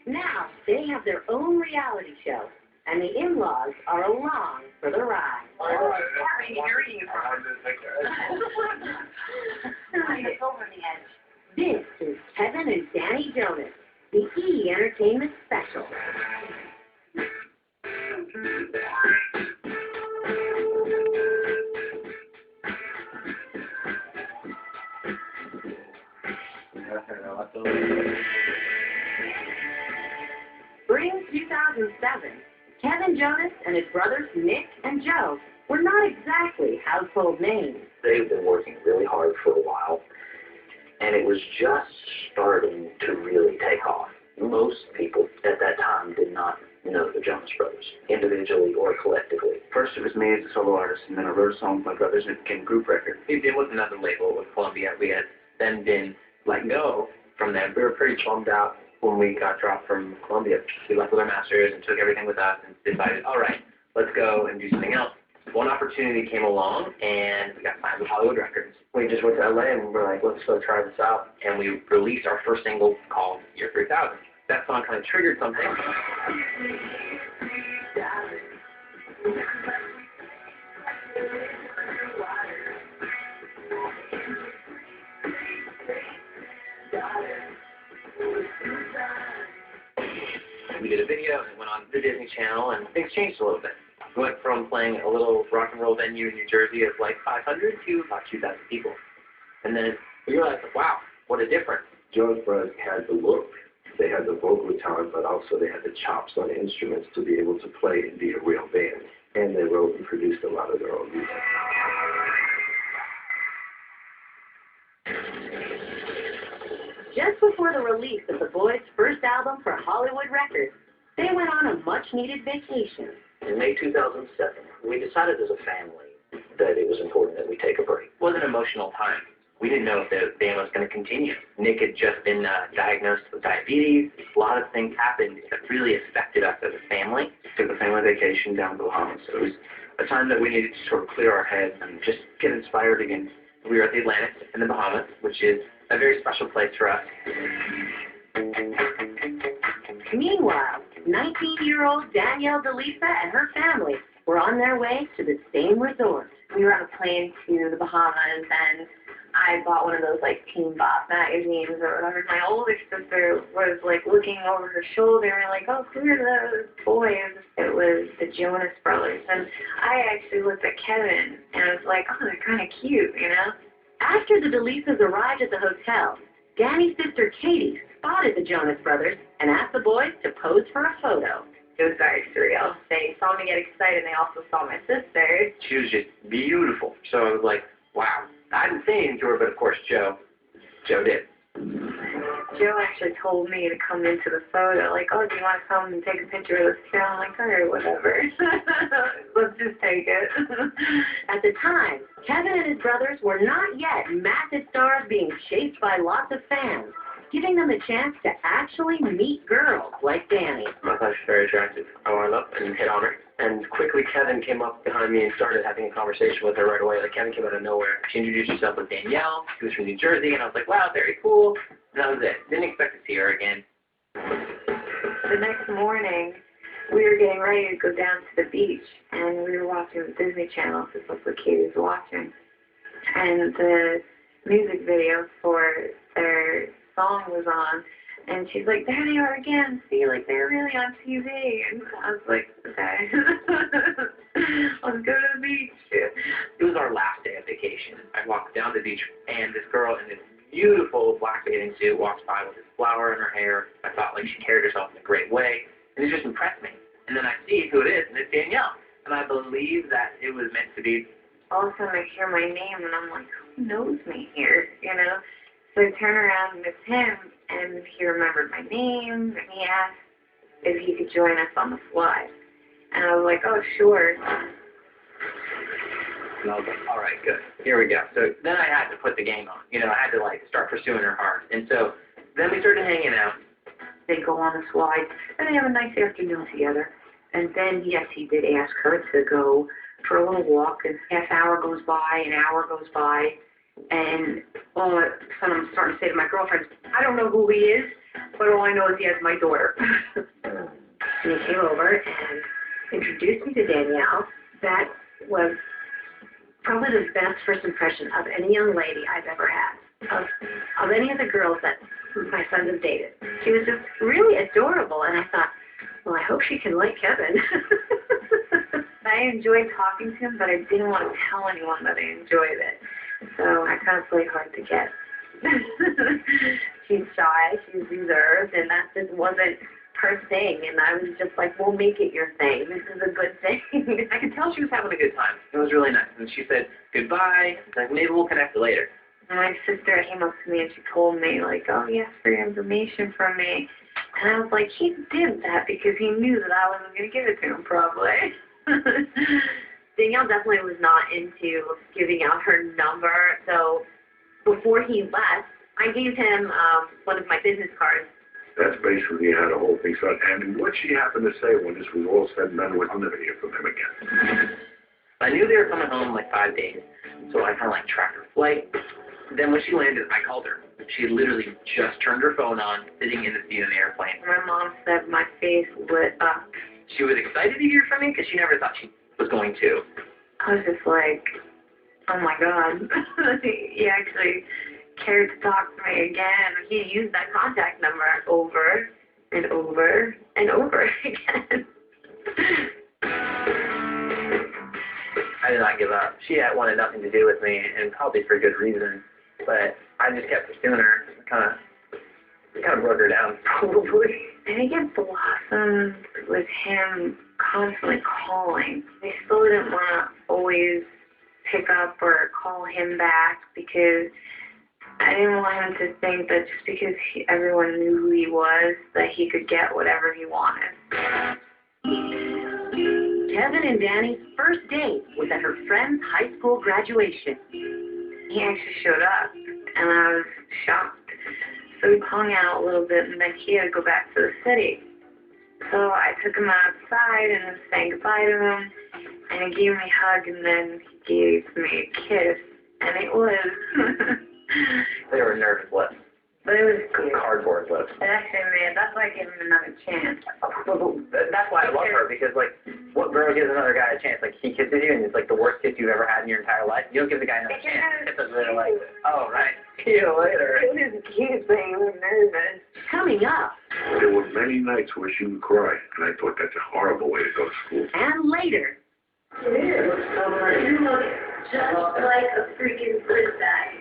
Now they have their own reality show, and the in-laws are along for the ride. This is Kevin and Danny Jonas, the E! Entertainment Special. Spring 2007, Kevin Jonas and his brothers Nick and Joe were not exactly household names. They've been working really hard for a while, and it was just starting to really take off. Most people at that time did not know the Jonas Brothers, individually or collectively. First it was me as a solo artist, and then I wrote a song with my brothers, and it became a group record. It was another label with Columbia. We had then been let go from them. We were pretty bummed out when we got dropped from Columbia. We left with our masters and took everything with us and decided, all right, let's go and do something else. One opportunity came along, and we got signed with Hollywood Records. We just went to LA, and we were like, let's go try this out. And we released our first single called Year 3000. That song kind of triggered something. We did a video, and it went on the Disney Channel, and things changed a little bit. We went from playing a little rock and roll venue in New Jersey of like 500 to about 2,000 people. And then we realized, wow, what a difference. Jonas Brothers had the look, they had the vocal talent, but also they had the chops on the instruments to be able to play and be a real band. And they wrote and produced a lot of their own music. Just before the release of the boys' first album for Hollywood Records, they went on a much-needed vacation. In May 2007, we decided as a family that it was important that we take a break. It was an emotional time. We didn't know if the band was going to continue. Nick had just been diagnosed with diabetes. A lot of things happened that really affected us as a family. Took a family vacation down to the Bahamas. So it was a time that we needed to sort of clear our heads and just get inspired again. We were at the Atlantis in the Bahamas, which is a very special place for us. Meanwhile, 19-year-old Danielle DeLisa and her family were on their way to the same resort. We were on a plane to the Bahamas, and I bought one of those, like, Teen Bop magazines or whatever. My older sister was, like, looking over her shoulder and, like, oh, who are those boys? It was the Jonas Brothers. And I actually looked at Kevin, and I was like, oh, they're kind of cute, you know? After the DeLisas arrived at the hotel, Danny's sister Katie spotted the Jonas Brothers and asked the boys to pose for a photo. It was very surreal. They saw me get excited, and they also saw my sister. She was just beautiful. So I was like, wow. I didn't say anything to her, but of course Joe did. Joe actually told me to come into the photo, like, oh, do you want to come and take a picture of this kid? I'm like, all right, whatever. Let's just take it. At the time, Kevin and his brothers were not yet massive stars being chased by lots of fans, giving them a chance to actually meet girls like Danny. I thought she was very attractive. I wanted up and hit on her. And quickly Kevin came up behind me and started having a conversation with her right away. Like, Kevin came out of nowhere. She introduced herself as Danielle. She was from New Jersey, and I was like, wow, very cool. And that was it. Didn't expect to see her again. The next morning, we were getting ready to go down to the beach, and we were watching the Disney Channel, because that's what Katie was watching. And the music video for their song was on, and she's like, there they are again, see, like, they're really on TV. And I was like, okay, let's go to the beach. It was our last day of vacation. I walked down the beach, and this girl in this beautiful black bathing suit walks by with this flower in her hair. I thought, like, she carried herself in a great way, and it just impressed me. And then I see who it is, and it's Danielle. And I believe that it was meant to be. All of a sudden, I hear my name, and I'm like, who knows me here, you know? So I turn around, and it's him, and he remembered my name, and he asked if he could join us on the slide. And I was like, oh, sure. And I was like, all right, good. Here we go. So then I had to put the game on. You know, I had to, like, start pursuing her hard. And so then we started hanging out. They go on the slide, and they have a nice afternoon together. And then, yes, he did ask her to go for a little walk, and half hour goes by, an hour goes by, and all of a sudden I'm starting to say to my girlfriend, I don't know who he is, But all I know is he has my daughter. And he came over and introduced me to Danielle. That was probably the best first impression of any young lady I've ever had, of any of the girls that my sons have dated. She was just really adorable, and I thought, well, I hope she can like Kevin. I enjoyed talking to him, but I didn't want to tell anyone that I enjoyed it. So I kind of played hard to get. She's shy, she's reserved, and that just wasn't her thing. And I was just like, well, make it your thing. This is a good thing. I could tell she was having a good time. It was really nice. And she said goodbye. Like, maybe we'll connect later. And my sister came up to me and she told me, like, oh, he asked for your information from me. And I was like, he did that because he knew that I wasn't going to give it to him, probably. Danielle definitely was not into giving out her number. So before he left, I gave him one of my business cards. That's basically how the whole thing started. And what she happened to say when this was all said and done was, I'll never hear from him again. I knew they were coming home in like 5 days, so I kind of like tracked her flight. Then when she landed, I called her. She had literally just turned her phone on, sitting in the seat of the airplane. My mom said my face lit up. She was excited to hear from me because she never thought she was going to. I was just like, oh my God. He actually cared to talk to me again. He used that contact number over and over and over again. I did not give up. She had wanted nothing to do with me, and probably for good reason. But I just kept pursuing her. Kind of broke her down, probably. I think it blossomed with him constantly calling. I still didn't want to always pick up or call him back because I didn't want him to think that just because everyone knew who he was, that he could get whatever he wanted. Kevin and Danny's first date was at her friend's high school graduation. He actually showed up, and I was shocked. So we hung out a little bit, and then he had to go back to the city. So I took him outside and was saying goodbye to him, and he gave me a hug, and then he gave me a kiss, and it was... They were nervous lips. But it was cute. Cardboard lips. It actually made, that's why I gave him another chance. That's why I love her, because, like, what girl gives another guy a chance? Like, he kisses you, and it's, like, the worst kiss you've ever had in your entire life. You don't give the guy another chance. It's really like, oh, right. See you later. It was cute, but he was nervous. Coming up. There were many nights where she would cry, and I thought that's a horrible way to go to school. And later. You look just like a freaking princess.